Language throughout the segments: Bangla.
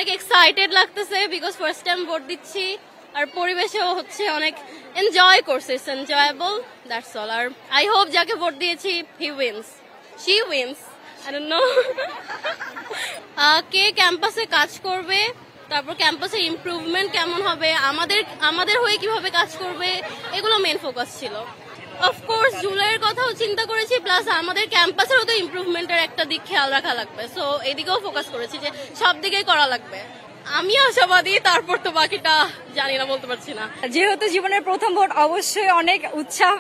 অনেক এক্সাইটেড লাগতেছে বিকজ ফার্স্ট টাইম ভোট দিচ্ছি আর পরিবেশও হচ্ছে অনেক এনজয় করছে, ইটস এনজয়েবল, দ্যাটস অল। আর আই হোপ যাকে ভোট দিয়েছি he wins, she wins, I don't know. কে ক্যাম্পাসে কাজ করবে, তারপর ক্যাম্পাসের ইমপ্রুভমেন্ট কেমন হবে, আমাদের হয়ে কিভাবে কাজ করবে, এগুলো মেন ফোকাস ছিল। অফকোর্স জুলাইয়ের কথাও চিন্তা করেছি, প্লাস আমাদের ক্যাম্পাসেরও তো ইমপ্রুভমেন্টের একটা দিক খেয়াল রাখা লাগবে, সো এদিকেও ফোকাস করেছি যে সব দিকেই করা লাগবে। আমি আশাবাদী, তারপর তো বাকিটা জানি না, বলতে পারছি না। যেহেতু জীবনের প্রথম ভোট, অবশ্যই অনেক উৎসাহ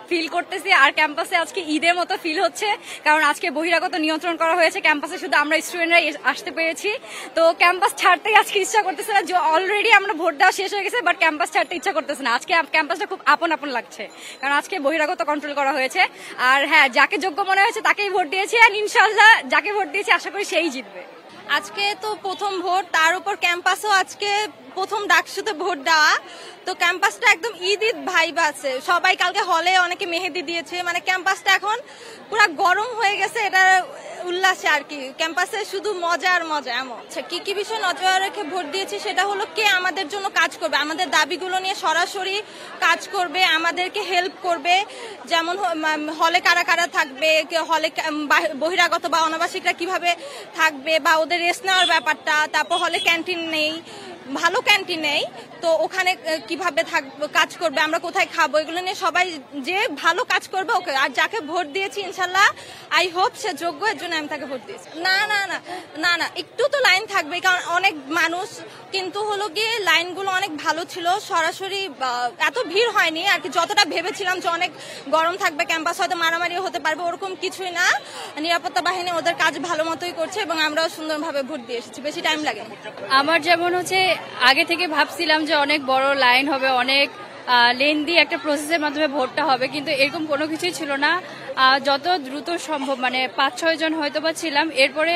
ফিল করতেছি। আর ক্যাম্পাসে আজকে ঈদের মতো ফিল হচ্ছে, কারণ আজকে বহিরাগত নিয়ন্ত্রণ করা হয়েছে, ক্যাম্পাসে শুধু আমরা স্টুডেন্টরা আসতে পেরেছি। তো ক্যাম্পাস ছাড়তেই আজকে ইচ্ছা করতেছে না, অলরেডি আমরা ভোট দেওয়া শেষ হয়ে গেছে, বাট ক্যাম্পাস ছাড়তে ইচ্ছা করতেছে না। আজকে ক্যাম্পাসটা খুব আপন আপন লাগছে, কারণ আজকে বহিরাগত কন্ট্রোল করা হয়েছে। আর হ্যাঁ, যাকে যোগ্য মনে হয়েছে তাকেই ভোট দিয়েছি, আর ইনশাল্লাহ যাকে ভোট দিয়েছি আশা করি সেই জিতবে। আজকে তো প্রথম ভোট, তার উপর ক্যাম্পাসও আজকে প্রথম ডাকসুতে ভোট দেওয়া, তো ক্যাম্পাসটা একদম ঈদ ঈদ ভাইব আছে। সবাই কালকে হলে অনেকে মেহেদি দিয়েছে, মানে ক্যাম্পাসটা এখন পুরো গরম হয়ে গেছে, এটা উল্লাসে আর কি। ক্যাম্পাসে শুধু মজা আর মজা। এমন কি কি বিষয় নজর রেখে ভোট দিয়েছি সেটা হলো কে আমাদের জন্য কাজ করবে, আমাদের দাবিগুলো নিয়ে সরাসরি কাজ করবে, আমাদেরকে হেল্প করবে। যেমন হলে কারা কারা থাকবে, হলে বহিরাগত বা অনাবাসিকরা কিভাবে থাকবে, বা ওদের রেস্ট নেওয়ার ব্যাপারটা। তারপর হলে ক্যান্টিন নেই, ভালো ক্যান্টিন নেই, তো ওখানে কিভাবে কাজ করবে, আমরা কোথায় খাবো, এগুলো নিয়ে সবাই যে ভালো কাজ করবে ওকে। আর যাকে ভোট দিয়েছি ইনশাল্লাহ আই হোপ সে যোগ্য, এর জন্য আমি তাকে ভোট দিয়েছি। না না না না না, একটু তো লাইন থাকবে, কারণ অনেক মানুষ, কিন্তু হলো গিয়ে লাইনগুলো অনেক ভালো ছিল, সরাসরি এত ভিড় হয়নি আর কি। যতটা ভেবেছিলাম যে অনেক গরম থাকবে ক্যাম্পাস, হয়তো মারামারিও হতে পারবে, ওরকম কিছুই না। নিরাপত্তা বাহিনী ওদের কাজ ভালো মতোই করছে এবং আমরাও সুন্দরভাবে ভোট দিয়ে এসেছি, বেশি টাইম লাগে। আমার যেমন হচ্ছে আগে থেকে ভাবছিলাম যে অনেক বড় লাইন হবে, অনেক লেন্দি একটা প্রসেসের মাধ্যমে ভোটটা হবে, কিন্তু এরকম কোনো কিছুই ছিল না। যত দ্রুত সম্ভব, মানে 5-6 জন হয়তো বা ছিলাম, এরপরে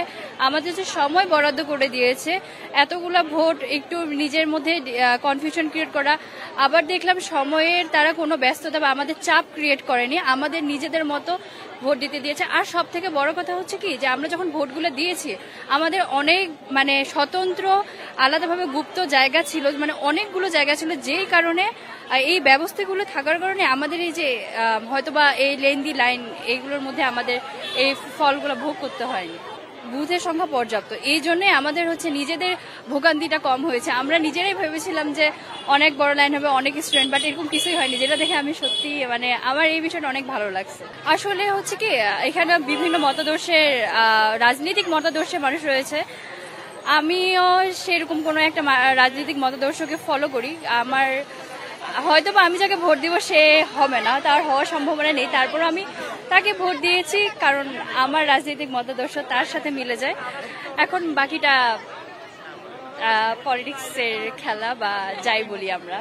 আমাদের যে সময় বরাদ্দ করে দিয়েছে, এতগুলা ভোট একটু নিজের মধ্যে কনফিউশন ক্রিয়েট করা। আবার দেখলাম সময়ের তারা কোনো ব্যস্ততা বা আমাদের চাপ ক্রিয়েট করেনি, আমাদের নিজেদের মতো ভোট দিতে দিয়েছে। আর সব থেকে বড় কথা হচ্ছে কি, যে আমরা যখন ভোটগুলো দিয়েছি আমাদের অনেক মানে স্বতন্ত্র আলাদাভাবে গুপ্ত জায়গা ছিল, মানে অনেকগুলো জায়গা ছিল, যেই কারণে এই ব্যবস্থাগুলো থাকার কারণে আমাদের এই যে হয়তোবা এই লেন্দি লাইন, এইগুলোর মধ্যে আমাদের এই ফলগুলো ভোগ করতে হয়নি। বুথের সংখ্যা পর্যাপ্ত, এই জন্য আমাদের হচ্ছে নিজেদের ভোগান্তিটা কম হয়েছে। আমরা নিজেরাই ভেবেছিলাম যে অনেক বড় লাইন হবে, অনেক স্টুডেন্ট, বাট এরকম কিছুই হয়নি, যেটা দেখে আমি সত্যি মানে আমার এই বিষয়টা অনেক ভালো লাগছে। আসলে হচ্ছে কি, এখানে বিভিন্ন মতাদর্শের রাজনৈতিক মতাদর্শের মানুষ রয়েছে। আমিও সেরকম কোনো একটা রাজনৈতিক মতাদর্শকে ফলো করি। আমার হয়তো বা আমি যাকে ভোট দিব সে হবে না, তার হওয়ার সম্ভাবনা নেই, তারপর আমি তাকে ভোট দিয়েছি, কারণ আমার রাজনৈতিক মতাদর্শ তার সাথে মিলে যায়। এখন বাকিটা পলিটিক্সের খেলা বা যাই বলি আমরা।